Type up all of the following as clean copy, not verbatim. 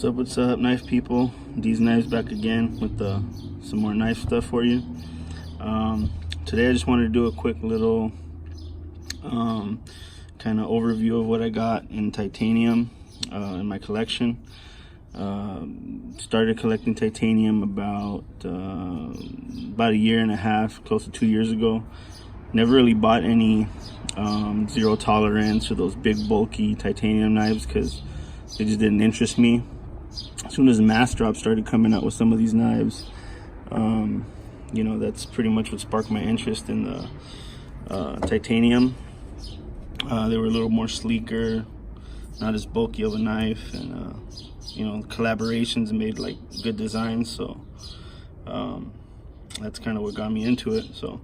What's up, knife people? These knives back again with some more knife stuff for you. Today I just wanted to do a quick little kind of overview of what I got in titanium in my collection. Started collecting titanium about a year and a half, close to 2 years ago. Never really bought any zero tolerance or those big bulky titanium knives because they just didn't interest me. As soon as Massdrop started coming out with some of these knives, you know, that's pretty much what sparked my interest in the titanium. They were a little more sleeker, not as bulky of a knife, and you know, collaborations made like good designs, so that's kind of what got me into it. So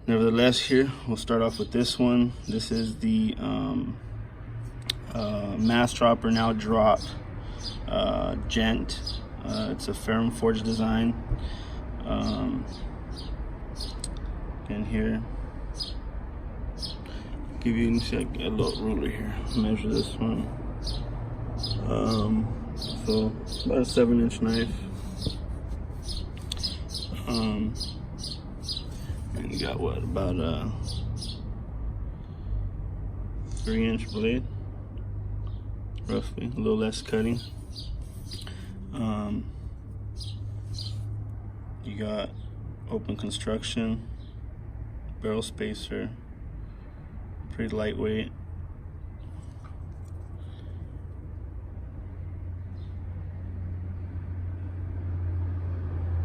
nevertheless, here we'll start off with this one. This is the Massdrop or now drop GENT. It's a Ferrum Forge design. Again, here, give you a little ruler here. Measure this one. So about a 7-inch knife. And you got what, about a 3-inch blade, roughly, a little less cutting. You got open construction, barrel spacer, pretty lightweight.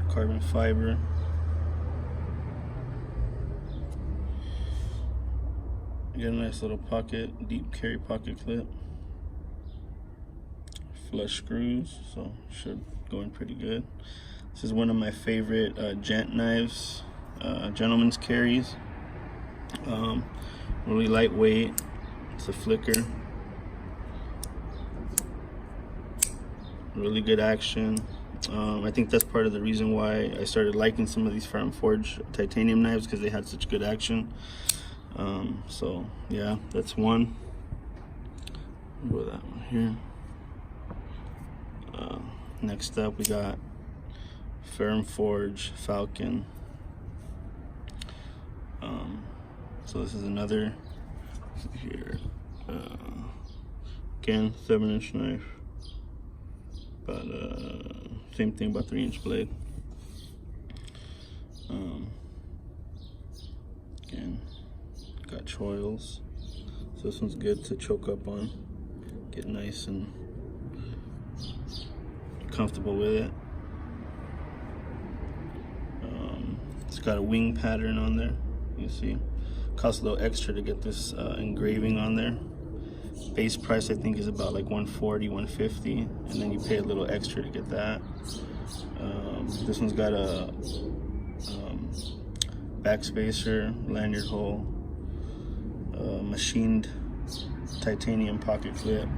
Carbon fiber. You got a nice little pocket, deep carry pocket clip. Flush screws, so should go in pretty good. This is one of my favorite GENT knives, gentleman's carries. Really lightweight. It's a flicker. Really good action. I think that's part of the reason why I started liking some of these Ferrum Forge titanium knives, because they had such good action. So yeah, that's one. I'll go that one here. Next up, we got Ferrum Forge Falcon. So this is another here. Again, 7-inch knife. About same thing, about 3-inch blade. Again, got choils. So this one's good to choke up on. Get nice and comfortable with it. It's got a wing pattern on there. You see, costs a little extra to get this engraving on there. Base price I think is about like $140, $150, and then you pay a little extra to get that. This one's got a back spacer, lanyard hole, machined titanium pocket clip.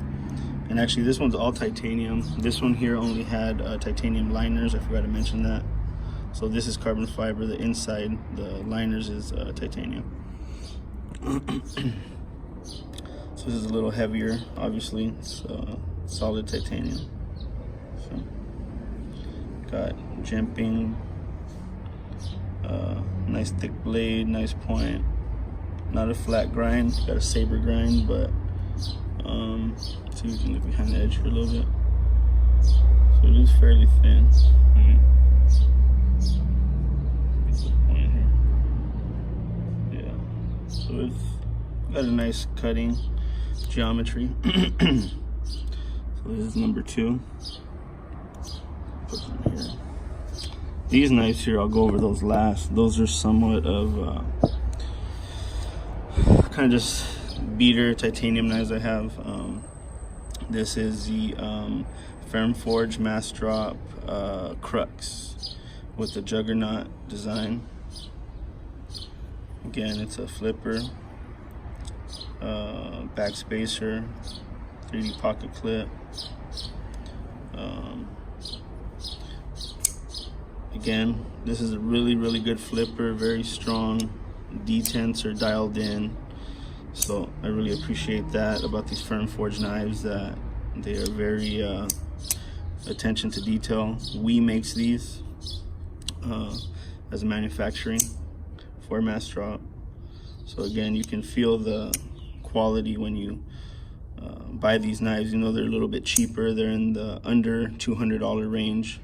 And actually this one's all titanium. This one here only had titanium liners. I forgot to mention that. So this is carbon fiber. The inside, the liners, is titanium. So this is a little heavier, obviously. It's solid titanium. So got jimping, nice thick blade, nice point. Not a flat grind, got a saber grind, but see if we can look behind the edge for a little bit. So it is fairly thin. Right. Point here. Yeah. So it's got a nice cutting geometry. So this is number 2. Put them here. These knives here, I'll go over those last. Those are somewhat of kind of just beater titanium knives I have. This is the Ferrum Forge Massdrop Crux with the Juggernaut design. Again, it's a flipper, back spacer, 3D pocket clip. Again, this is a really good flipper, very strong. Detents are dialed in. So I really appreciate that about these Ferrum Forge knives, that They are very attention to detail. We makes these as a manufacturing for Massdrop. So again, you can feel the quality when you buy these knives. You know, they're a little bit cheaper. They're in the under $200 range.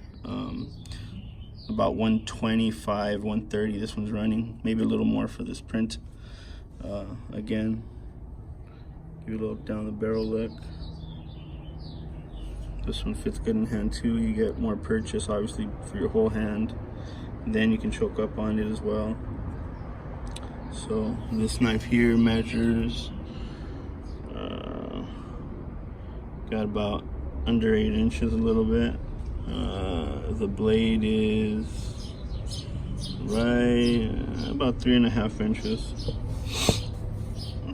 About 125, 130 this one's running, maybe a little more for this print. Again, give you a little down the barrel look. This one fits good in hand too. You get more purchase obviously for your whole hand, then you can choke up on it as well. So this knife here measures got about under 8 inches, a little bit. The blade is right about 3.5 inches.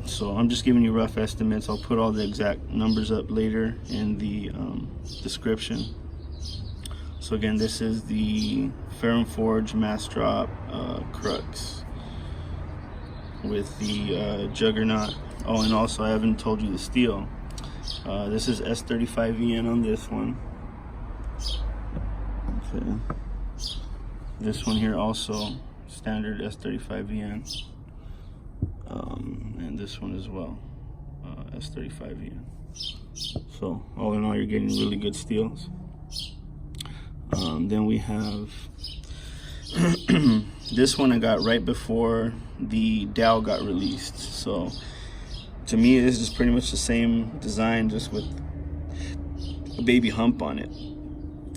So I'm just giving you rough estimates. I'll put all the exact numbers up later in the description. So again, this is the Ferrum Forge Massdrop crux with the juggernaut. Oh, and also I haven't told you the steel. This is S35VN on this one. Okay. This one here also standard S35VN. And this one as well, S35VN. So all in all, you're getting really good steels. Then we have this one I got right before the Dow got released. So to me, this is pretty much the same design, just with a baby hump on it.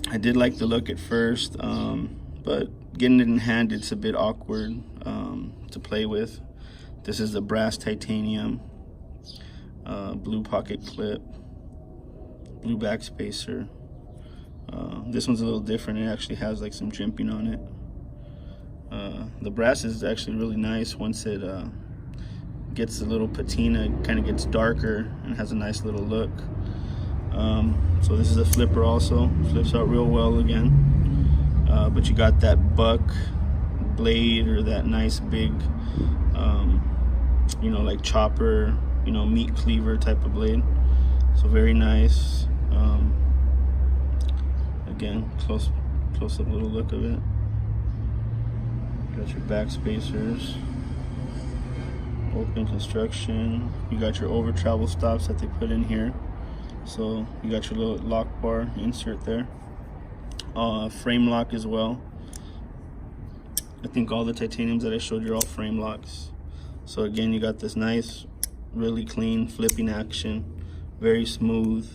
I did like the look at first, but getting it in hand, it's a bit awkward to play with. This is the brass titanium, blue pocket clip, blue back spacer. This one's a little different. It actually has like some jimping on it. The brass is actually really nice. Once it gets a little patina, it kind of gets darker and has a nice little look. So this is a flipper also. Flips out real well again. But you got that buck blade, or that nice big you know, like chopper, you know, meat cleaver type of blade. So very nice. Again, close up little look of it. Got your back spacers, open construction. You got your over travel stops that they put in here. So you got your little lock bar insert there. Frame lock as well. I think all the titaniums that I showed you are all frame locks. So again, you got this nice, really clean flipping action, very smooth.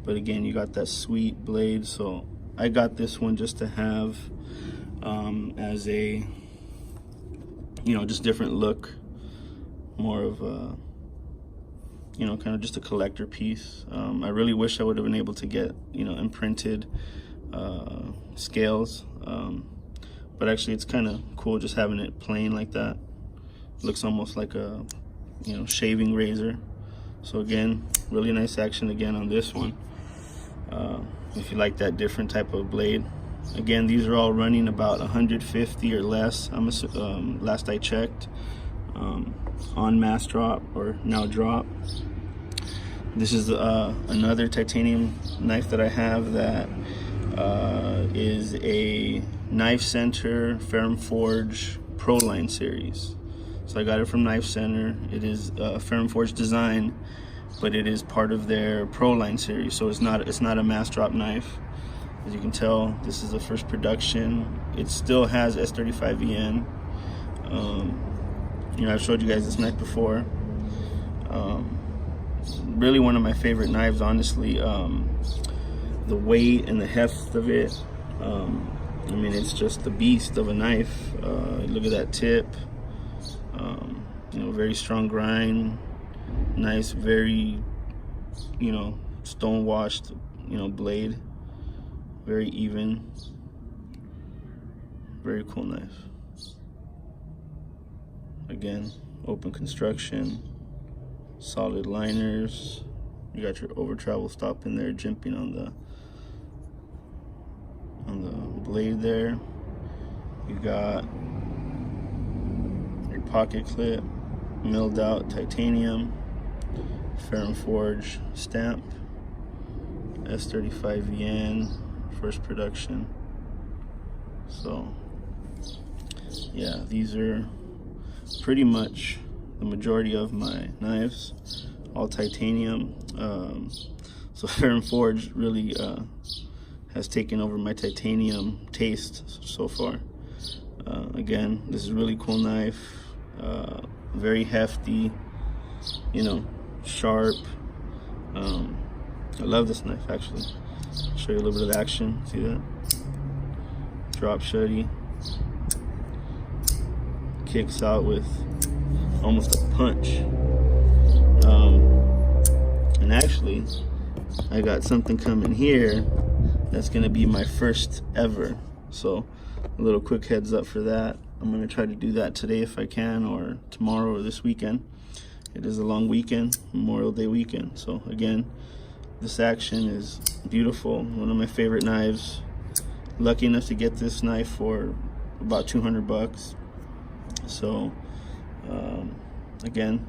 But again, you got that sweet blade. So I got this one just to have as a, you know, just different look, more of a, you know, kind of just a collector piece. I really wish I would have been able to get, you know, imprinted scales, but actually it's kind of cool just having it plain like that. Looks almost like a, you know, shaving razor. So again, really nice action again on this one. If you like that different type of blade. Again, these are all running about 150 or less. Last I checked, on Massdrop, or now Drop. This is another titanium knife that I have that is a Knife Center Ferrum Forge Pro Line series. So I got it from Knife Center. It is a Ferrum Forge design, but it is part of their Pro Line series. So it's not a Massdrop knife. As you can tell, this is the first production. It still has S35VN. You know, I've showed you guys this knife before. Really one of my favorite knives, honestly. The weight and the heft of it. I mean, it's just the beast of a knife. Look at that tip. You know, very strong grind. Nice, very, you know, stonewashed, you know, blade. Very even. Very cool knife. Again, open construction, solid liners. You got your over travel stop in there, jimping on the blade there. You got your pocket clip, milled out titanium, Ferrum Forge stamp. S35 yen, first production. So yeah, these are pretty much the majority of my knives, all titanium. So Ferrum Forge really has taken over my titanium taste so far. Again, this is a really cool knife, very hefty, you know, sharp. I love this knife actually. I'll show you a little bit of the action. See that? Drop shutty. Kicks out with almost a punch. And actually, I got something coming here that's gonna be my first ever. So a little quick heads up for that. I'm gonna try to do that today if I can, or tomorrow or this weekend. It is a long weekend, Memorial Day weekend. So again, this action is beautiful. One of my favorite knives. Lucky enough to get this knife for about 200 bucks. So again,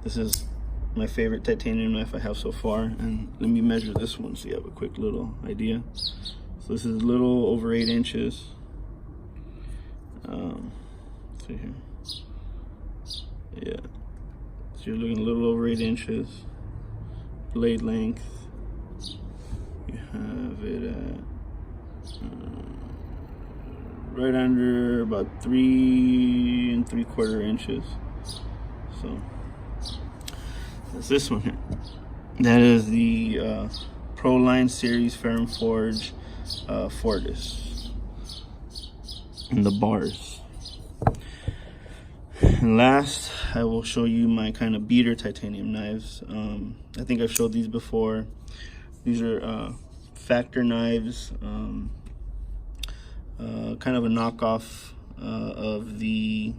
this is my favorite titanium knife I have so far. And let me measure this one so you have a quick little idea. So this is a little over 8 inches. See here. Yeah. So you're looking a little over 8 inches. Blade length, you have it at right under about 3 3/4 inches. So that's this one here. That is the Pro Line Series Ferrum Forge Fortis and the bars. And last, I will show you my kind of beater titanium knives. I think I've showed these before. These are factor knives, kind of a knockoff of the,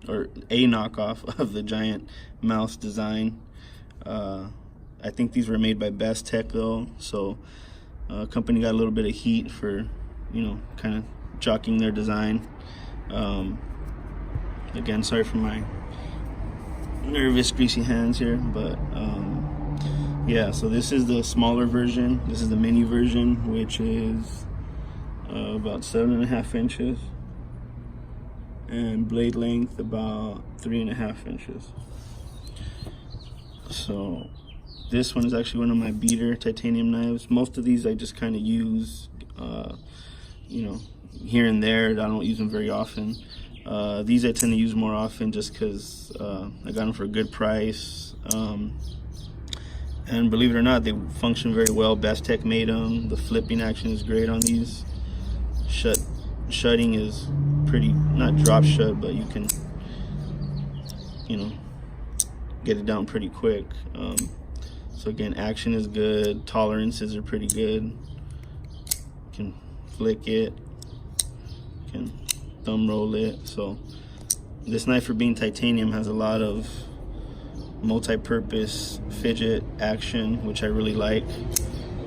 or a knockoff of the giant mouse design. I think these were made by Best Tech though, so company got a little bit of heat for, you know, kind of jockeying their design. Again, sorry for my nervous, greasy hands here, but yeah, so this is the smaller version. This is the mini version, which is about 7.5 inches, and blade length about 3.5 inches. So this one is actually one of my beater titanium knives. Most of these I just kind of use, you know, here and there. I don't use them very often. These I tend to use more often just because I got them for a good price. And believe it or not, they function very well. Best Tech made them. The flipping action is great on these. Shutting is pretty, not drop shut, but you can, you know, get it down pretty quick. So again, action is good. Tolerances are pretty good. You can flick it. You can thumb roll it. So this knife, for being titanium, has a lot of multi-purpose fidget action, which I really like,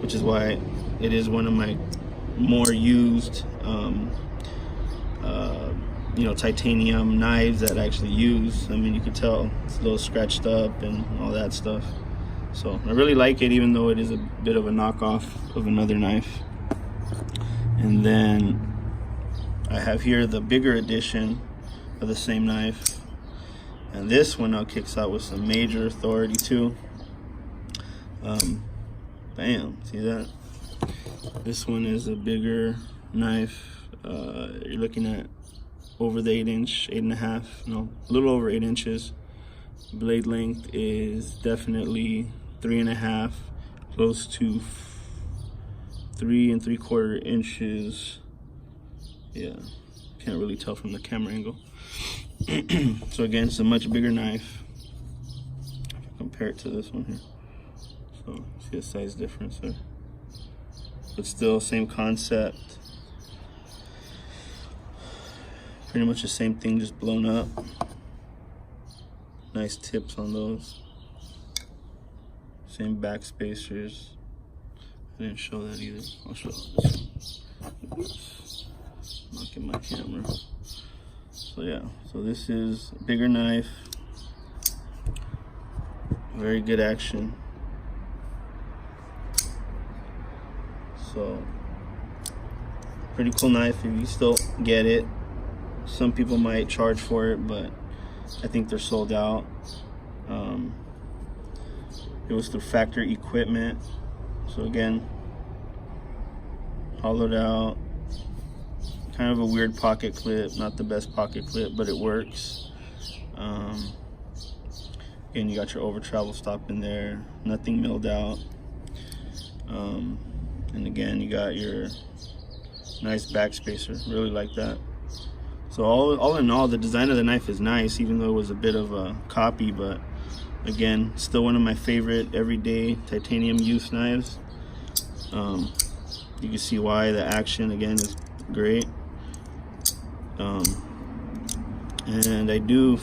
which is why it is one of my more used you know, titanium knives that I actually use. I mean, you can tell it's a little scratched up and all that stuff. So I really like it, even though it is a bit of a knockoff of another knife. And then I have here the bigger edition of the same knife, and this one now kicks out with some major authority too. Bam, see that? This one is a bigger knife. You're looking at over the 8 inch, 8.5, no, a little over 8 inches. Blade length is definitely 3.5, close to 3 3/4 inches. Yeah, can't really tell from the camera angle. So again, it's a much bigger knife. Compare it to this one here. So see a size difference there. But still, same concept. Pretty much the same thing, just blown up. Nice tips on those. Same back spacers. I didn't show that either. I'll show this one. Oops. Knocking my camera. So yeah, so this is a bigger knife. Very good action. So pretty cool knife if you still get it. Some people might charge for it, but I think they're sold out. It was through factory equipment. So again, hollowed out, kind of a weird pocket clip, not the best pocket clip, but it works. Again, you got your over travel stop in there, nothing milled out. And again, you got your nice back spacer, really like that. So all in all, the design of the knife is nice, even though it was a bit of a copy, but again, still one of my favorite everyday titanium use knives. You can see why. The action again is great. And I do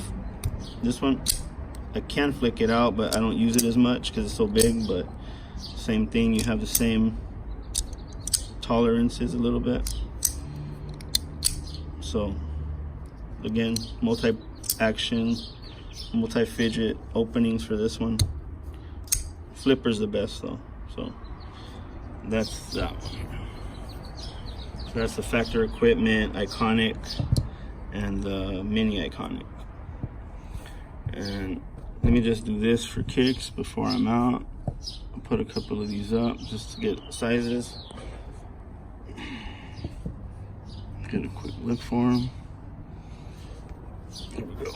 this one, I can flick it out, but I don't use it as much because it's so big. But same thing, you have the same tolerances a little bit. So again, multi-action, multi-fidget openings for this one. Flipper's the best though. So that's that one. So that's the factory equipment iconic and the mini iconic. And let me just do this for kicks before I'm out. I'll put a couple of these up just to get sizes. Get a quick look for them. Here we go.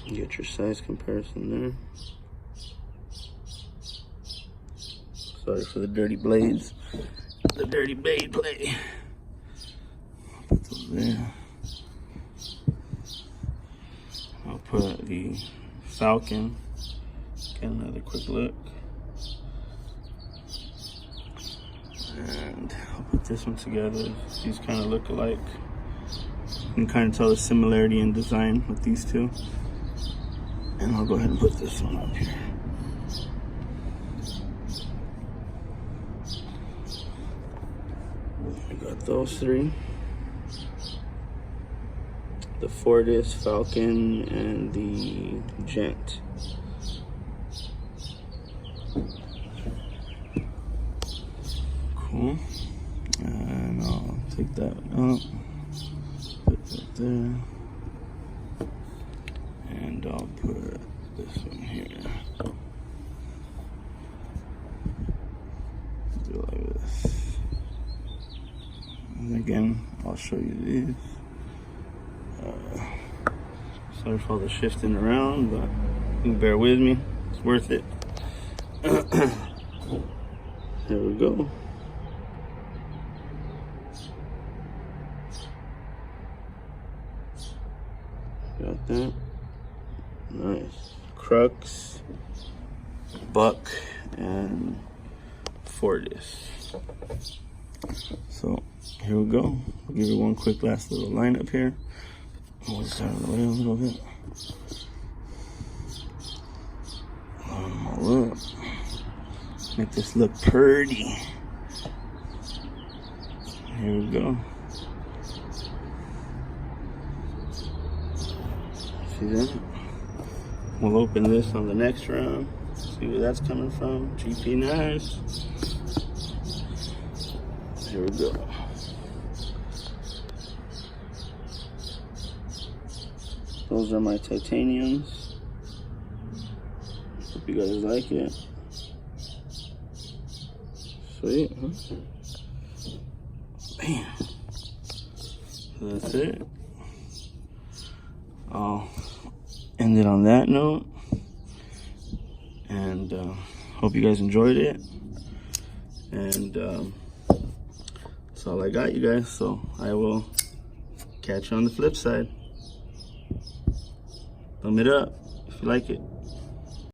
Get your size comparison there. Sorry for the dirty blades. The dirty blade play. Put those there. I'll put the Falcon. Get another quick look. And I'll put this one together. These kind of look alike. You can kind of tell the similarity in design with these two. And I'll go ahead and put this one up here. I got those three. The Fortis, Falcon, and the GENT. Cool. And I'll take that one up. Put that there. And I'll put this one here. Do it like this. And again, I'll show you these. Sorry for all the shifting around, but you can bear with me. It's worth it. There we go. Got that. Nice. Crux, Buck, and Fortis. So here we go. I'll give you one quick last little lineup here. I'll just out of the way a little bit. Line them all up. Make this look pretty. Here we go. See that? We'll open this on the next round. See where that's coming from. GP knives. Here we go. Those are my titaniums. Hope you guys like it. Sweet, huh? Bam. So that's it. I'll end it on that note. And hope you guys enjoyed it. And that's all I got, you guys. So I will catch you on the flip side. Thumb it up if you like it.